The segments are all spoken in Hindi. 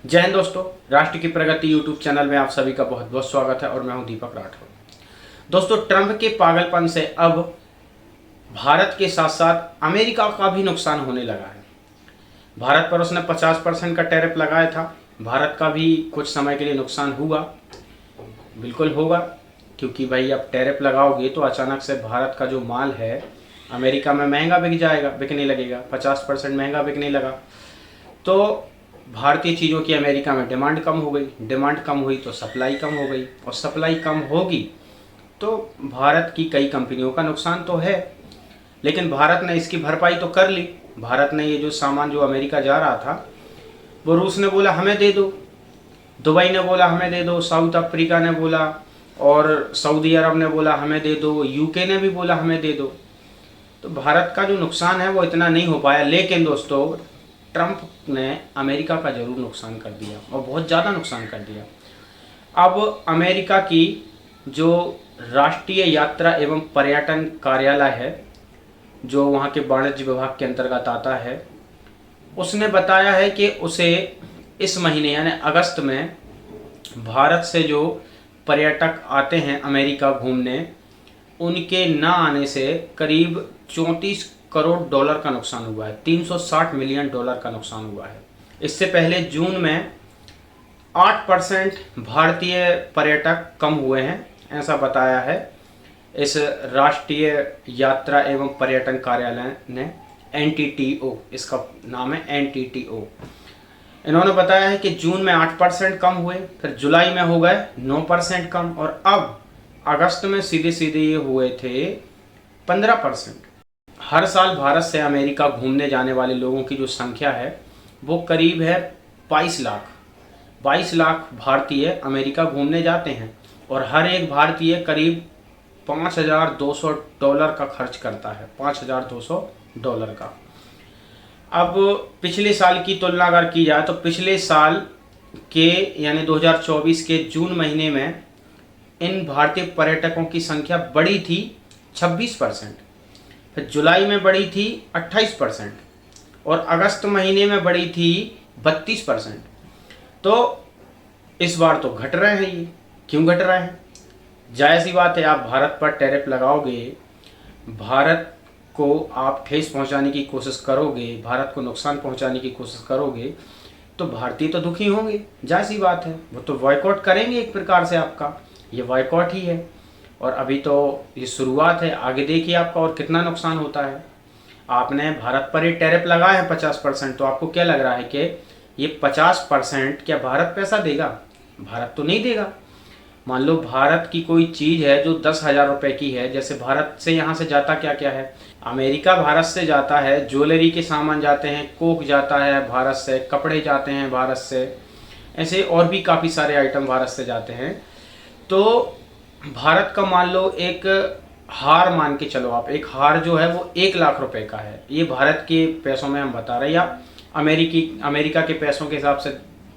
जय हिंद दोस्तों, राष्ट्र की प्रगति यूट्यूब चैनल में आप सभी का बहुत बहुत स्वागत है और मैं हूं दीपक राठौर। दोस्तों, ट्रंप के पागलपन से अब भारत के साथ साथ अमेरिका का भी नुकसान होने लगा है। भारत पर उसने 50% का टैरिफ लगाया था। भारत का भी कुछ समय के लिए नुकसान हुआ, बिल्कुल होगा, क्योंकि भाई अब टैरिफ लगाओगे तो अचानक से भारत का जो माल है अमेरिका में महंगा बिकने लगेगा। 50% महंगा बिकने लगा तो भारतीय चीज़ों की अमेरिका में डिमांड कम हो गई। डिमांड कम हुई तो सप्लाई कम हो गई, और सप्लाई कम होगी तो भारत की कई कंपनियों का नुकसान तो है, लेकिन भारत ने इसकी भरपाई तो कर ली। भारत ने ये जो सामान जो अमेरिका जा रहा था वो रूस ने बोला हमें दे दो, दुबई ने बोला हमें दे दो, साउथ अफ्रीका ने बोला, और सऊदी अरब ने बोला हमें दे दो, यूके ने भी बोला हमें दे दो। तो भारत का जो नुकसान है वो इतना नहीं हो पाया। लेकिन दोस्तों, ट्रंप ने अमेरिका का जरूर नुकसान कर दिया, और बहुत ज़्यादा नुकसान कर दिया। अब अमेरिका की जो राष्ट्रीय यात्रा एवं पर्यटन कार्यालय है, जो वहाँ के वाणिज्य विभाग के अंतर्गत आता है, उसने बताया है कि उसे इस महीने यानी अगस्त में भारत से जो पर्यटक आते हैं अमेरिका घूमने, उनके ना आने से करीब 34 करोड़ डॉलर का नुकसान हुआ है। 360 मिलियन डॉलर का नुकसान हुआ है। इससे पहले जून में 8% भारतीय पर्यटक कम हुए हैं, ऐसा बताया है इस राष्ट्रीय यात्रा एवं पर्यटन कार्यालय ने। NTTO इसका नाम है, NTTO। इन्होंने बताया है कि जून में 8% कम हुए, फिर जुलाई में हो गए 9% कम, और अब अगस्त में सीधे सीधे ये हुए थे 15%। हर साल भारत से अमेरिका घूमने जाने वाले लोगों की जो संख्या है वो करीब है 22 लाख। 22 लाख भारतीय अमेरिका घूमने जाते हैं, और हर एक भारतीय करीब $5,200 का खर्च करता है, $5,200 का। अब पिछले साल की तुलना अगर की जाए तो पिछले साल के यानी 2024 के जून महीने में इन भारतीय पर्यटकों की संख्या बढ़ी थी 26%, फिर जुलाई में बढ़ी थी 28%, और अगस्त महीने में बढ़ी थी 32%। तो इस बार तो घट रहे हैं। ये क्यों घट रहे हैं? जायज़ सी बात है, आप भारत पर टैरिफ लगाओगे, भारत को आप ठेस पहुंचाने की कोशिश करोगे, भारत को नुकसान पहुंचाने की कोशिश करोगे, तो भारतीय तो दुखी होंगे, जायज़ सी बात है। वो तो बॉयकॉट करेंगे एक प्रकार से। आपका ये बॉयकॉट ही है, और अभी तो ये शुरुआत है, आगे देखिए आपका और कितना नुकसान होता है। आपने भारत पर ये टैरिफ लगाया है 50%, तो आपको क्या लग रहा है कि ये 50% क्या भारत पैसा देगा? भारत तो नहीं देगा। मान लो भारत की कोई चीज़ है जो 10,000 रुपये की है, जैसे भारत से यहाँ से जाता क्या क्या है, अमेरिका भारत से जाता है, ज्वेलरी के सामान जाते हैं, कोक जाता है भारत से, कपड़े जाते हैं भारत से, ऐसे और भी काफ़ी सारे आइटम भारत से जाते हैं। तो भारत का मान लो एक हार मान के चलो आप, एक हार जो है वो 1 लाख रुपए का है, ये भारत के पैसों में हम बता रहे हैं, या अमेरिका के पैसों के हिसाब से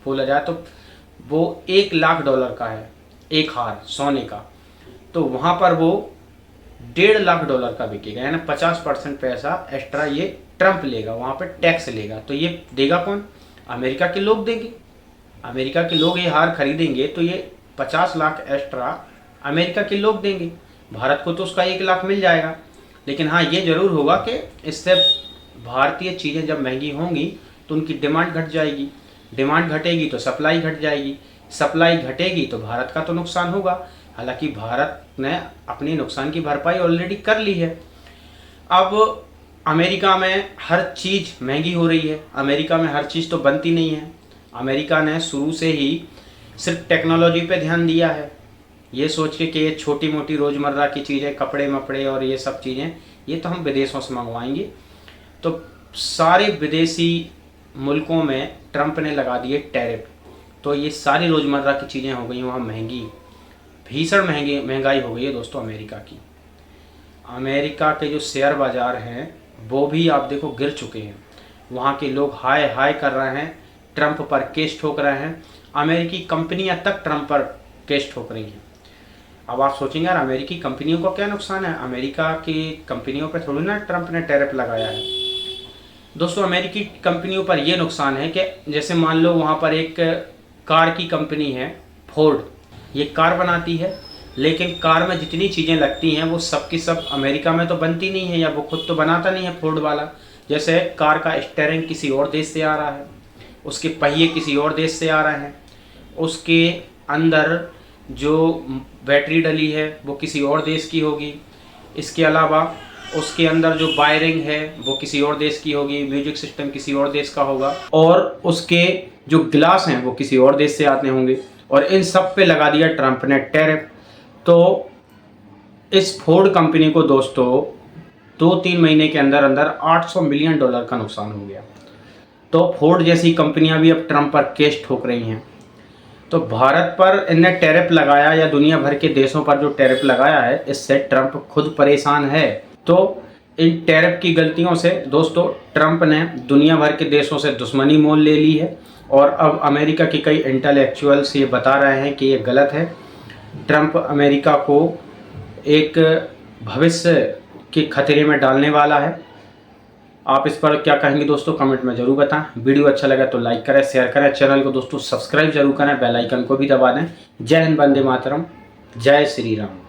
बोला जाए तो वो $1 लाख का है एक हार सोने का। तो वहाँ पर वो $1.5 लाख का बिकेगा, यानी 50% पैसा एक्स्ट्रा ये ट्रंप लेगा, वहाँ पर टैक्स लेगा। तो ये देगा कौन? अमेरिका के लोग देंगे। अमेरिका के लोग ये हार खरीदेंगे तो ये 50 लाख एक्स्ट्रा अमेरिका के लोग देंगे। भारत को तो उसका 1 लाख मिल जाएगा। लेकिन हाँ, ये जरूर होगा कि इससे भारतीय चीज़ें जब महंगी होंगी तो उनकी डिमांड घट जाएगी, डिमांड घटेगी तो सप्लाई घट जाएगी, सप्लाई घटेगी तो भारत का तो नुकसान होगा। हालांकि भारत ने अपनी नुकसान की भरपाई ऑलरेडी कर ली है। अब अमेरिका में हर चीज़ महंगी हो रही है। अमेरिका में हर चीज़ तो बनती नहीं है। अमेरिका ने शुरू से ही सिर्फ टेक्नोलॉजी पे ध्यान दिया है, ये सोच के कि ये छोटी मोटी रोज़मर्रा की चीज़ें, कपड़े मपड़े और ये सब चीज़ें, ये तो हम विदेशों से मंगवाएंगे। तो सारे विदेशी मुल्कों में ट्रंप ने लगा दिए टैरिफ, तो ये सारी रोज़मर्रा की चीज़ें हो गई वहाँ महंगी, भीषण महंगाई हो गई है दोस्तों अमेरिका की। अमेरिका के जो शेयर बाज़ार हैं वो भी आप देखो गिर चुके हैं। वहाँ के लोग हाय हाय कर रहे हैं, ट्रंप पर केस ठोक रहे हैं। अमेरिकी कंपनियां तक ट्रंप पर केस ठोक रही हैं। अब आप सोचेंगे यार अमेरिकी कंपनियों को क्या नुकसान है? अमेरिका की कंपनियों पर थोड़ी ना ट्रंप ने टैरिफ लगाया है। दोस्तों अमेरिकी कंपनियों पर यह नुकसान है कि जैसे मान लो वहाँ पर एक कार की कंपनी है फोर्ड, ये कार बनाती है, लेकिन कार में जितनी चीज़ें लगती हैं वो सब की सब अमेरिका में तो बनती नहीं है, या वो खुद तो बनाता नहीं है फोर्ड वाला। जैसे कार का स्टीयरिंग किसी और देश से आ रहा है, उसके पहिए किसी और देश से आ रहे हैं, उसके अंदर जो बैटरी डली है वो किसी और देश की होगी, इसके अलावा उसके अंदर जो वायरिंग है वो किसी और देश की होगी, म्यूजिक सिस्टम किसी और देश का होगा, और उसके जो ग्लास हैं वो किसी और देश से आते होंगे, और इन सब पे लगा दिया ट्रंप ने टैरिफ। तो इस फोर्ड कंपनी को दोस्तों 2-3 महीने के अंदर अंदर $800 मिलियन का नुकसान हो गया। तो फोर्ड जैसी कंपनियां भी अब ट्रंप पर केस ठोक रही हैं। तो भारत पर इनने टैरिफ लगाया या दुनिया भर के देशों पर जो टैरिफ लगाया है, इससे ट्रंप खुद परेशान है। तो इन टैरिफ की गलतियों से दोस्तों ट्रंप ने दुनिया भर के देशों से दुश्मनी मोल ले ली है, और अब अमेरिका के कई इंटेलेक्चुअल्स ये बता रहे हैं कि ये गलत है। ट्रंप अमेरिका को एक भविष्य के खतरे में डालने वाला है। आप इस पर क्या कहेंगे दोस्तों, कमेंट में ज़रूर बताएं। वीडियो अच्छा लगा तो लाइक करें, शेयर करें, चैनल को दोस्तों सब्सक्राइब जरूर करें, बेल आइकन को भी दबा दें। जय हिंद, वंदे मातरम, जय श्री राम।